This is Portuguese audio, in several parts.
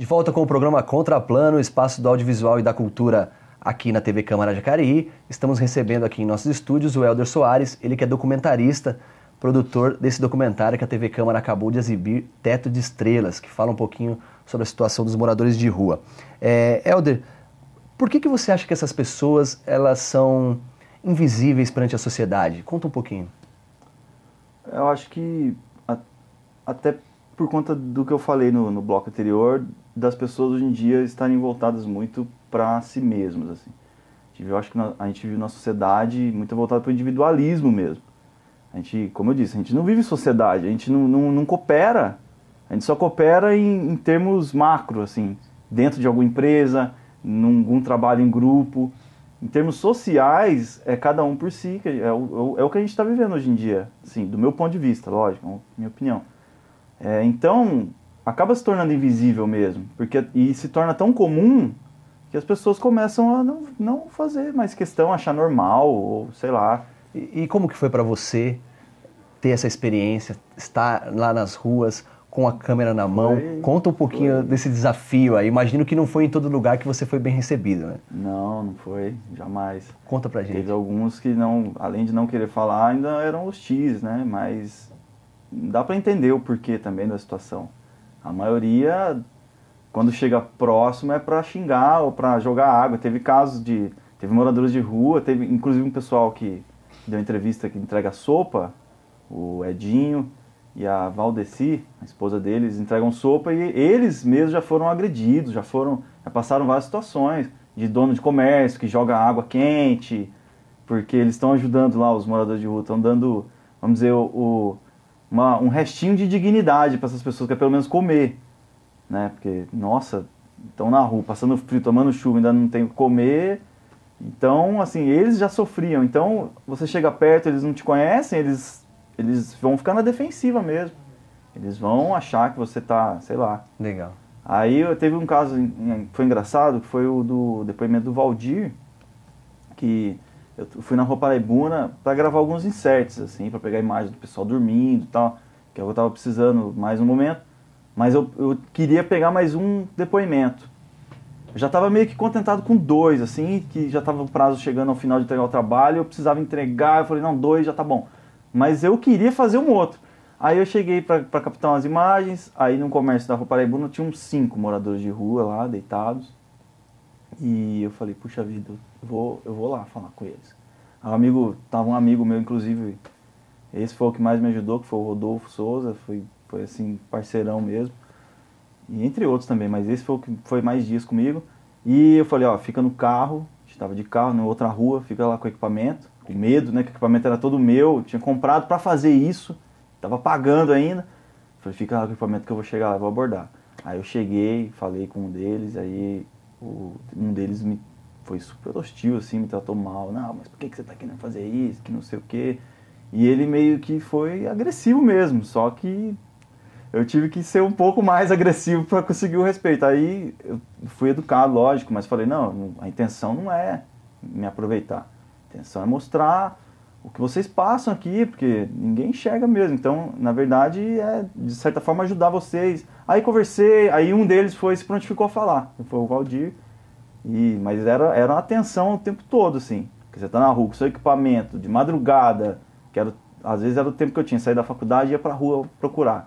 volta com o programa Contraplano, espaço do audiovisual e da cultura aqui na TV Câmara Jacareí. Estamos recebendo aqui em nossos estúdios o Helder Soares, ele que é documentarista, produtor desse documentário que a TV Câmara acabou de exibir, Teto de Estrelas, que fala um pouquinho sobre a situação dos moradores de rua. Helder, por que você acha que essas pessoas elas são invisíveis perante a sociedade? Conta um pouquinho. Eu acho que até por conta do que eu falei no bloco anterior, das pessoas hoje em dia estarem voltadas muito para si mesmas, assim. Eu acho que a gente vive numa sociedade muito voltada para o individualismo mesmo. A gente, como eu disse, a gente não vive em sociedade, a gente não coopera. A gente só coopera em termos macro, assim, dentro de alguma empresa, num algum trabalho em grupo. Em termos sociais, é cada um por si, é o que a gente está vivendo hoje em dia, assim, do meu ponto de vista, lógico, minha opinião. Então, acaba se tornando invisível mesmo, e se torna tão comum que as pessoas começam a não fazer mais questão, achar normal, ou sei lá. E como que foi para você ter essa experiência, estar lá nas ruas com a câmera na mão? Conta um pouquinho desse desafio aí. Imagino que não foi em todo lugar que você foi bem recebido, né? Não foi, jamais. Conta pra gente. Teve alguns que, além de não querer falar, ainda eram hostis, né? Mas dá para entender o porquê também da situação. A maioria, quando chega próximo, é para xingar ou para jogar água. Teve moradores de rua, teve inclusive um pessoal que deu entrevista que entrega sopa, o Edinho e a Valdeci, a esposa deles, entregam sopa e eles mesmos já foram agredidos, já passaram várias situações de dono de comércio que joga água quente, porque eles estão ajudando lá, os moradores de rua, estão dando, vamos dizer, um restinho de dignidade para essas pessoas, que é pelo menos comer, né? Porque, nossa, estão na rua, passando frio, tomando chuva, ainda não tem o que comer. Então, assim, eles já sofriam. Então, você chega perto, eles não te conhecem, eles vão ficar na defensiva mesmo. Eles vão achar que você tá, sei lá. Legal. Aí teve um caso que foi engraçado, que foi o do depoimento do Valdir, que eu fui na Rua Paraibuna para gravar alguns inserts, assim, para pegar a imagem do pessoal dormindo e tal, que eu tava precisando mais um momento. Mas eu queria pegar mais um depoimento. Eu já estava meio que contentado com 2, assim, que já estava o prazo chegando ao final de entregar o trabalho, eu precisava entregar, eu falei, não, 2 já tá bom. Mas eu queria fazer um outro. Aí eu cheguei para captar umas imagens, aí no comércio da Rua Paraibuna tinha uns 5 moradores de rua lá, deitados. E eu falei, puxa vida, eu vou lá falar com eles. Tava um amigo meu, inclusive, esse foi o que mais me ajudou, que foi o Rodolfo Souza, foi assim, parceirão mesmo. E entre outros também, mas esse foi o que foi mais dias comigo. E eu falei, fica no carro, a gente estava de carro, na outra rua, fica lá com o equipamento, com medo, né, que o equipamento era todo meu, tinha comprado para fazer isso, estava pagando ainda. Falei, fica lá com o equipamento que eu vou chegar lá, vou abordar. Aí eu cheguei, falei com um deles, aí um deles foi super hostil, assim, me tratou mal. Não, mas por que você está querendo fazer isso, que não sei o quê. E ele meio que foi agressivo mesmo, só que eu tive que ser um pouco mais agressivo para conseguir o respeito. Aí eu fui educado, lógico, mas falei, não, a intenção não é me aproveitar. A intenção é mostrar o que vocês passam aqui, porque ninguém enxerga mesmo. Então, na verdade, de certa forma, ajudar vocês. Aí conversei, aí um deles se prontificou a falar. Foi o Valdir. Mas era uma atenção o tempo todo, assim. Porque você tá na rua com seu equipamento, de madrugada, às vezes era o tempo que eu tinha, sair da faculdade e ia pra rua procurar.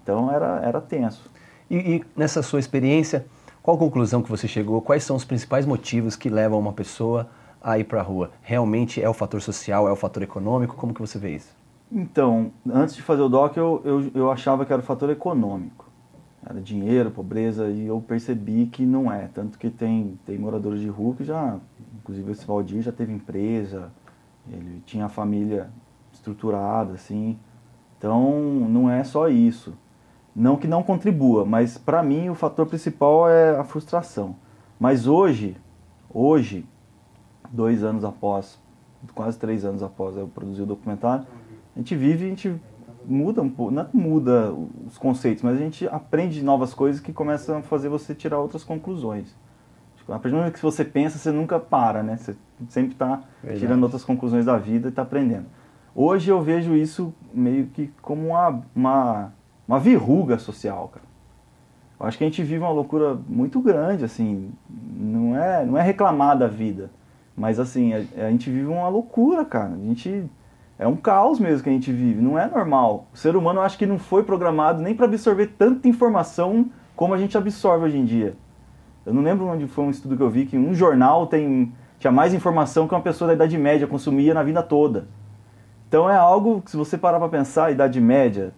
Então era tenso. E nessa sua experiência, qual a conclusão que você chegou? Quais são os principais motivos que levam uma pessoa a ir para a rua? Realmente é o fator social, é o fator econômico? Como que você vê isso? Então, antes de fazer o doc, eu achava que era o fator econômico. Era dinheiro, pobreza, e eu percebi que não é. Tanto que tem moradores de rua que já, inclusive esse Valdir já teve empresa, ele tinha a família estruturada, assim. Então, não é só isso. Não que não contribua, mas para mim o fator principal é a frustração. Mas hoje, 2 anos após, quase 3 anos após eu produzir o documentário, a gente muda um pouco, não muda os conceitos, mas a gente aprende novas coisas que começam a fazer você tirar outras conclusões. A partir do momento que você pensa, você nunca para, né? Você sempre está tirando outras conclusões da vida e está aprendendo. Hoje eu vejo isso meio que como uma verruga social, cara. Eu acho que a gente vive uma loucura muito grande, assim, não é reclamar da vida, mas assim, a gente vive uma loucura, cara, é um caos mesmo que a gente vive, não é normal. O ser humano eu acho que não foi programado nem para absorver tanta informação como a gente absorve hoje em dia. Eu não lembro onde foi um estudo que eu vi que um jornal tinha mais informação que uma pessoa da Idade Média consumia na vida toda. Então é algo que se você parar para pensar, a Idade Média,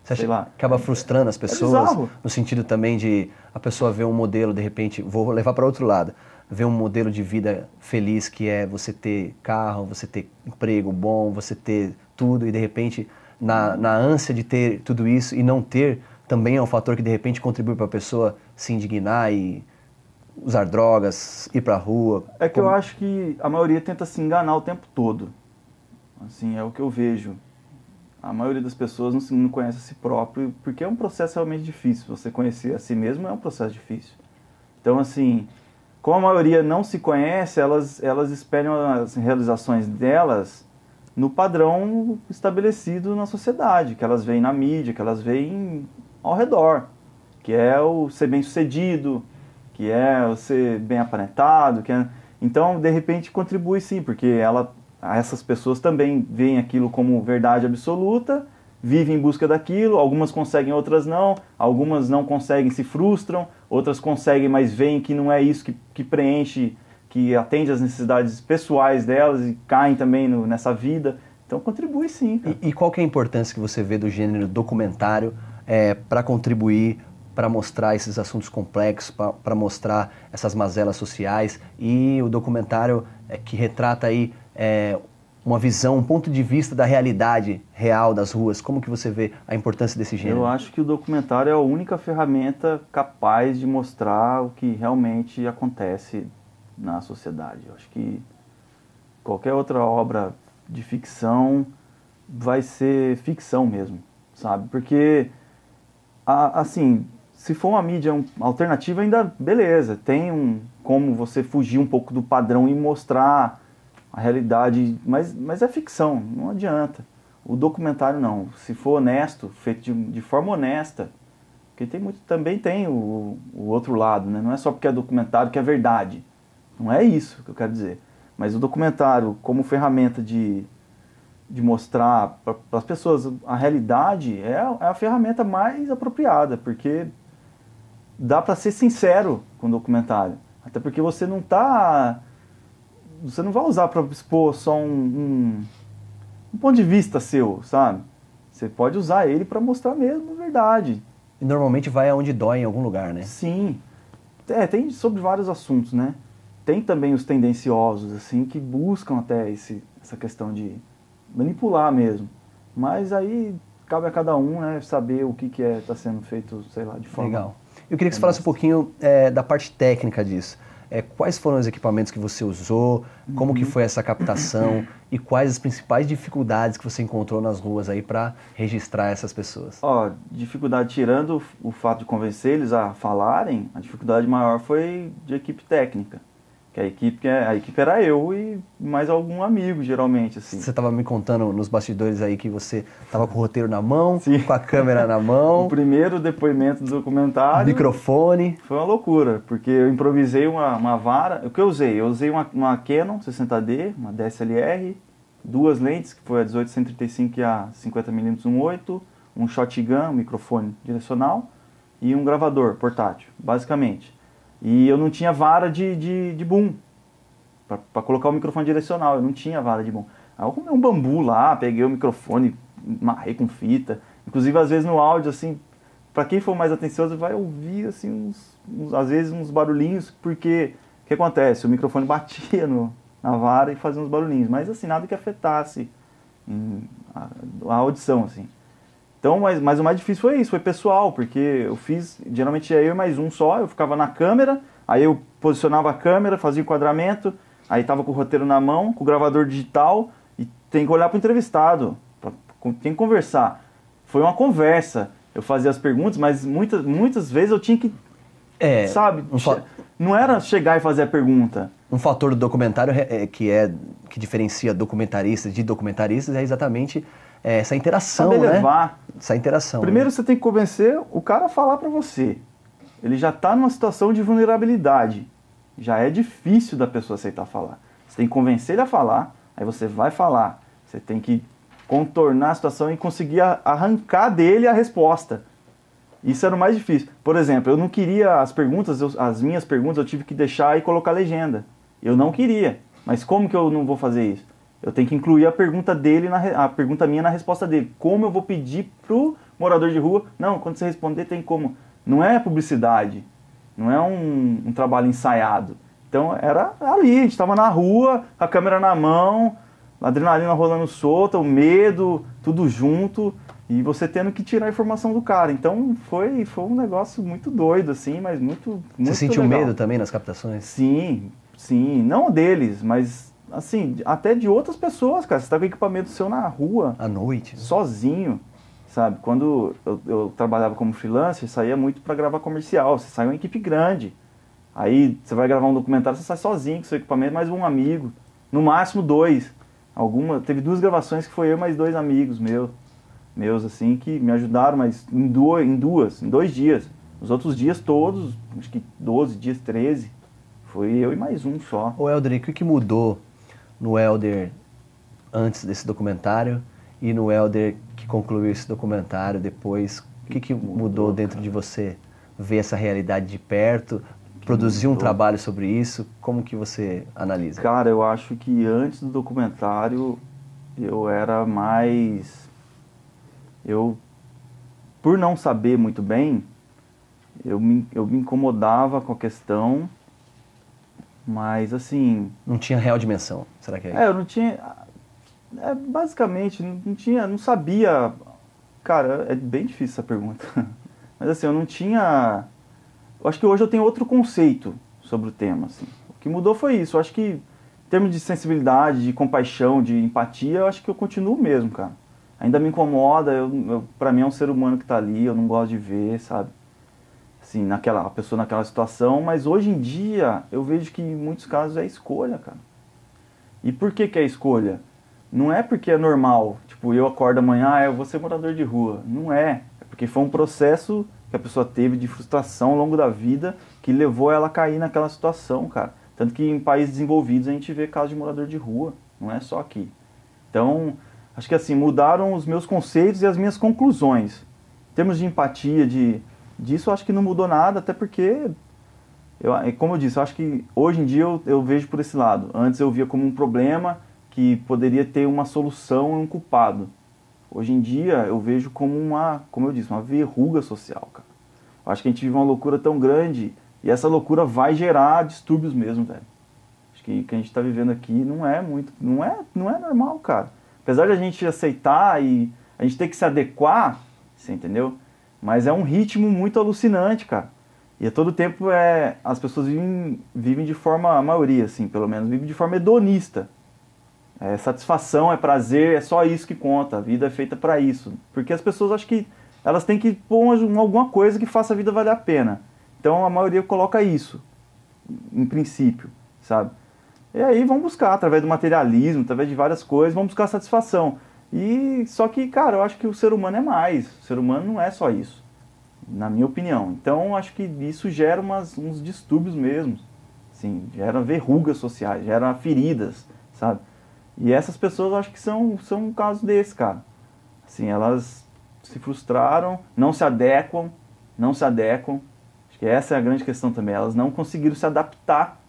Você acha sei lá, que acaba frustrando as pessoas? bizarro. No sentido também de a pessoa ver um modelo, de repente, vou levar para outro lado, ver um modelo de vida feliz que é você ter carro, você ter emprego bom, você ter tudo e de repente na ânsia de ter tudo isso e não ter, também é um fator que de repente contribui para a pessoa se indignar e usar drogas, ir para a rua. É que eu acho que a maioria tenta se enganar o tempo todo. Assim, é o que eu vejo. A maioria das pessoas não conhece a si próprio, porque é um processo realmente difícil. Você conhecer a si mesmo é um processo difícil. Então, assim, como a maioria não se conhece, elas esperam as realizações delas no padrão estabelecido na sociedade, que elas veem na mídia, que elas veem ao redor, que é o ser bem-sucedido, que é o ser bem aparentado. Então, de repente, contribui sim, porque essas pessoas também veem aquilo como verdade absoluta, vivem em busca daquilo, algumas conseguem, outras não, algumas não conseguem, se frustram, outras conseguem, mas veem que não é isso que preenche, que atende às necessidades pessoais delas e caem também nessa vida. Então contribui sim, cara. E qual que é a importância que você vê do gênero documentário para contribuir, para mostrar esses assuntos complexos, para mostrar essas mazelas sociais, e o documentário que retrata aí uma visão, um ponto de vista da realidade real das ruas? Como que você vê a importância desse gênero? Eu acho que o documentário é a única ferramenta capaz de mostrar o que realmente acontece na sociedade. Eu acho que qualquer outra obra de ficção vai ser ficção mesmo, sabe? Porque, assim, se for uma mídia alternativa, ainda beleza, tem como você fugir um pouco do padrão e mostrar a realidade, mas é ficção, não adianta. O documentário não, se for honesto, feito de forma honesta, porque também tem o outro lado, né? Não é só porque é documentário que é verdade, não é isso que eu quero dizer. Mas o documentário como ferramenta de mostrar para as pessoas a realidade é a ferramenta mais apropriada, porque dá para ser sincero com o documentário, até porque você não vai usar para expor só um ponto de vista seu, sabe? Você pode usar ele para mostrar mesmo a verdade. E normalmente vai aonde dói em algum lugar, né? Sim. Tem sobre vários assuntos, né? Tem também os tendenciosos, assim, que buscam até essa questão de manipular mesmo. Mas aí cabe a cada um, né, saber o que está sendo feito, sei lá, de forma... Legal. Eu queria que você falasse um pouquinho da parte técnica disso. Quais foram os equipamentos que você usou, como que foi essa captação e quais as principais dificuldades que você encontrou nas ruas aí para registrar essas pessoas? Dificuldade, tirando o fato de convencer eles a falarem, a dificuldade maior foi de equipe técnica. Que a equipe era eu e mais algum amigo, geralmente, assim. Você estava me contando nos bastidores aí que você estava com o roteiro na mão, Sim. com a câmera na mão. O primeiro depoimento do documentário... Microfone. Foi uma loucura, porque eu improvisei uma vara... O que eu usei? Eu usei uma Canon 60D, uma DSLR, duas lentes, que foi a 18-135 e a 50mm 1.8, um shotgun, um microfone direcional e um gravador portátil, basicamente. E eu não tinha vara de boom, para colocar o microfone direcional, eu não tinha vara de boom. Aí eu comprei um bambu lá, peguei o microfone, amarrei com fita. Inclusive, às vezes no áudio, assim, para quem for mais atencioso, vai ouvir, assim, às vezes uns barulhinhos, porque o que acontece? O microfone batia na vara e fazia uns barulhinhos, mas assim, nada que afetasse a audição, assim. Então, mas o mais difícil foi isso, foi pessoal, porque eu fiz, geralmente ia eu e mais um só, eu ficava na câmera, aí eu posicionava a câmera, fazia o enquadramento, aí tava com o roteiro na mão, com o gravador digital, e tem que olhar pro entrevistado, tem que conversar. Foi uma conversa, eu fazia as perguntas, mas muitas vezes eu tinha que, sabe, não era chegar e fazer a pergunta. Um fator do documentário que diferencia documentaristas de documentaristas é exatamente essa interação, saber né? levar. Essa interação. Primeiro né? você tem que convencer o cara a falar pra você. ele já está numa situação de vulnerabilidade. Já é difícil da pessoa aceitar falar. Você tem que convencer ele a falar, aí você vai falar. Você tem que contornar a situação e conseguir arrancar dele a resposta. Isso era o mais difícil. Por exemplo, eu não queria as minhas perguntas eu tive que deixar e colocar legenda. Eu não queria. Mas como que eu não vou fazer isso? Eu tenho que incluir a pergunta dele, a pergunta minha na resposta dele. Como eu vou pedir pro morador de rua? Não, quando você responder tem como. Não é publicidade. Não é um trabalho ensaiado. Então era ali, a gente estava na rua, a câmera na mão, a adrenalina rolando solta, o medo, tudo junto, e você tendo que tirar a informação do cara. Então foi um negócio muito doido, assim, mas muito Você sentiu legal. medo também nas captações? Sim, não deles, mas assim, até de outras pessoas, cara. Você tá com o equipamento seu na rua. À noite? Sozinho, sabe? Quando eu trabalhava como freelancer, saía muito para gravar comercial. Você sai uma equipe grande. Aí você vai gravar um documentário, você sai sozinho com seu equipamento, mais um amigo. No máximo 2. Teve 2 gravações que foi eu mais 2 amigos meus assim, que me ajudaram, mas em 2 dias. Os outros dias todos, acho que 12 dias, 13, foi eu e mais um só. Ô Helder, o que mudou no Helder antes desse documentário e no Helder que concluiu esse documentário depois? O que mudou dentro de você? Ver essa realidade de perto, produzir um trabalho sobre isso? Como que você analisa? Cara, eu acho que antes do documentário eu era mais... por não saber muito bem, eu me incomodava com a questão, mas assim... Não tinha real dimensão, será que é? eu não tinha... basicamente, não sabia... Cara, é bem difícil essa pergunta. Mas assim, eu não tinha... Eu acho que hoje eu tenho outro conceito sobre o tema, assim. O que mudou foi isso. Eu acho que, em termos de sensibilidade, de compaixão, de empatia, eu acho que eu continuo mesmo, cara. Ainda me incomoda, pra mim é um ser humano que tá ali, eu não gosto de ver, sabe? Assim, a pessoa naquela situação, mas hoje em dia eu vejo que em muitos casos é escolha, cara. E por que é escolha? Não é porque é normal, tipo, eu acordo amanhã, eu vou ser morador de rua. Não é. É porque foi um processo que a pessoa teve de frustração ao longo da vida que levou ela a cair naquela situação, cara. Tanto que em países desenvolvidos a gente vê casos de morador de rua, não é só aqui. Então, acho que assim, mudaram os meus conceitos e as minhas conclusões. Em termos de empatia, disso eu acho que não mudou nada, até porque, como eu disse, eu acho que hoje em dia eu vejo por esse lado. Antes eu via como um problema que poderia ter uma solução e um culpado. Hoje em dia eu vejo como como eu disse, uma verruga social, cara. Eu acho que a gente vive uma loucura tão grande e essa loucura vai gerar distúrbios mesmo, velho. Acho que o que a gente está vivendo aqui não é normal, cara. Apesar de a gente aceitar e a gente ter que se adequar, você entendeu? Mas é um ritmo muito alucinante, cara. E a todo tempo as pessoas vivem de forma, a maioria assim, pelo menos, vive de forma hedonista. É satisfação, é prazer, é só isso que conta. A vida é feita para isso. Porque as pessoas acham que elas têm que pôr alguma coisa que faça a vida valer a pena. Então a maioria coloca isso, em princípio, sabe? E aí vão buscar, através do materialismo, através de várias coisas, vão buscar satisfação. Só que, cara, eu acho que o ser humano é mais. O ser humano não é só isso, na minha opinião. Então acho que isso gera uns distúrbios mesmo. Assim, gera verrugas sociais, gera feridas, sabe? E essas pessoas eu acho que são um caso desse, cara. Assim, elas se frustraram, não se adequam. Acho que essa é a grande questão também. Elas não conseguiram se adaptar,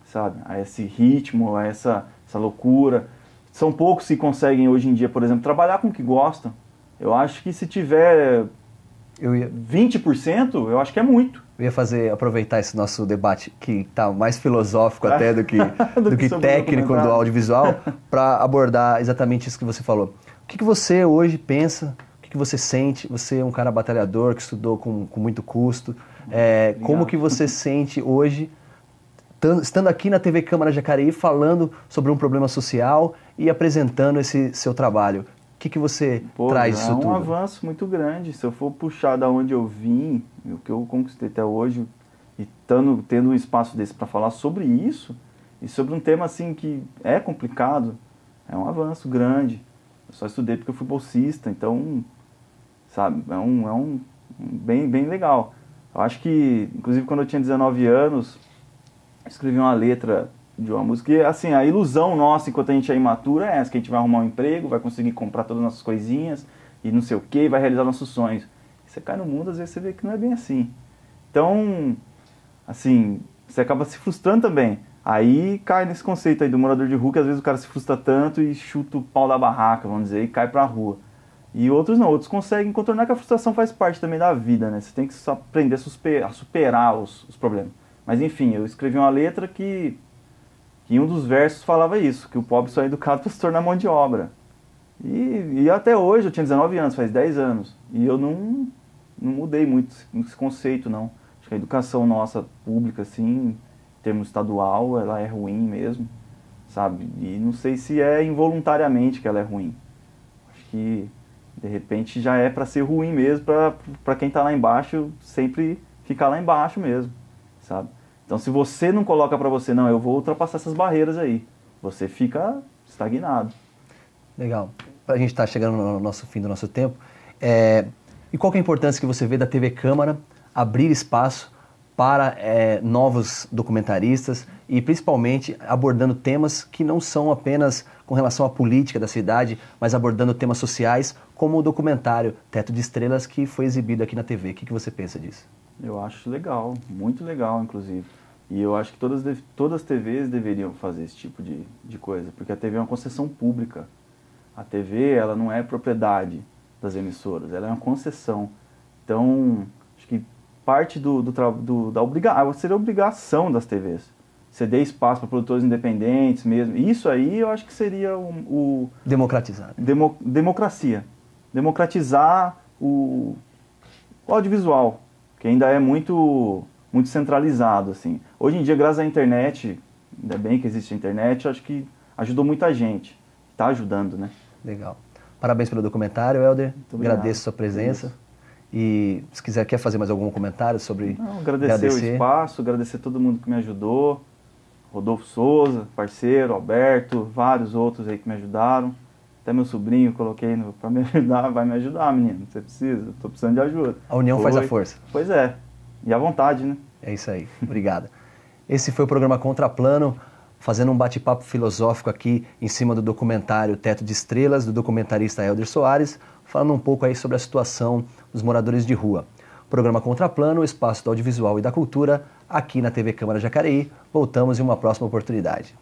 sabe, a esse ritmo, a essa loucura. São poucos que conseguem hoje em dia, por exemplo, trabalhar com o que gostam. Eu acho que se tiver 20%, eu acho que é muito. Eu ia aproveitar esse nosso debate, que está mais filosófico até do que técnico do audiovisual, para abordar exatamente isso que você falou. O que você hoje pensa, o que você sente? Você é um cara batalhador, que estudou com muito custo. Como que você sente hoje, estando aqui na TV Câmara Jacareí, falando sobre um problema social e apresentando esse seu trabalho? O que você traz disso tudo? É um avanço muito grande. Se eu for puxar da onde eu vim, o que eu conquistei até hoje, e tendo um espaço desse para falar sobre isso, e sobre um tema assim que é complicado, é um avanço grande. Eu só estudei porque eu fui bolsista, então, sabe, é bem legal. Eu acho que, inclusive, quando eu tinha 19 anos, eu escrevi uma letra de uma música. E, assim, a ilusão nossa, enquanto a gente é imaturo, é essa, que a gente vai arrumar um emprego, vai conseguir comprar todas as nossas coisinhas, e não sei o quê, vai realizar nossos sonhos. E você cai no mundo, às vezes você vê que não é bem assim. Então, assim, você acaba se frustrando também. Aí cai nesse conceito aí do morador de rua, que às vezes o cara se frustra tanto e chuta o pau da barraca, vamos dizer, e cai pra rua. E outros não, outros conseguem contornar, que a frustração faz parte também da vida, né? Você tem que só aprender a superar os problemas. Mas enfim, eu escrevi uma letra que em um dos versos falava isso, que o pobre só é educado para se tornar mão de obra. E até hoje, eu tinha 19 anos, faz 10 anos, e eu não mudei muito esse conceito, não. Acho que a educação nossa, pública, assim, em termos estadual, ela é ruim mesmo, sabe? E não sei se é involuntariamente que ela é ruim. Acho que de repente já é para ser ruim mesmo, para quem está lá embaixo sempre ficar lá embaixo mesmo, sabe? Então se você não coloca para você, não, eu vou ultrapassar essas barreiras aí, você fica estagnado. Legal. A gente está chegando no nosso fim do nosso tempo. E qual que é a importância que você vê da TV Câmara abrir espaço para novos documentaristas e principalmente abordando temas que não são apenas com relação à política da cidade, mas abordando temas sociais, como o documentário Teto de Estrelas, que foi exibido aqui na TV. O que você pensa disso? Eu acho legal, muito legal, inclusive. E eu acho que todas as TVs deveriam fazer esse tipo de coisa, porque a TV é uma concessão pública. A TV, ela não é propriedade das emissoras, ela é uma concessão. Então, acho que parte seria a obrigação das TVs. Ceder espaço para produtores independentes mesmo. Isso aí eu acho que seria democratizar. Democracia. Democratizar o audiovisual, que ainda é muito centralizado, assim. Hoje em dia, graças à internet, ainda bem que existe a internet, eu acho que ajudou muita gente. Está ajudando, né? Legal. Parabéns pelo documentário, Helder. Agradeço a sua presença. Isso. E se quer fazer mais algum comentário sobre... Não, agradecer o espaço, agradecer todo mundo que me ajudou. Rodolfo Souza, parceiro, Alberto, vários outros aí que me ajudaram. Até meu sobrinho coloquei para me ajudar. Vai me ajudar, menino. Você precisa, estou precisando de ajuda. A união faz a força. Pois é. E à vontade, né? É isso aí. Obrigado. Esse foi o programa Contraplano, fazendo um bate-papo filosófico aqui em cima do documentário Teto de Estrelas, do documentarista Helder Soares, falando um pouco aí sobre a situação dos moradores de rua. Programa Contraplano, o espaço do audiovisual e da cultura, aqui na TV Câmara Jacareí. Voltamos em uma próxima oportunidade.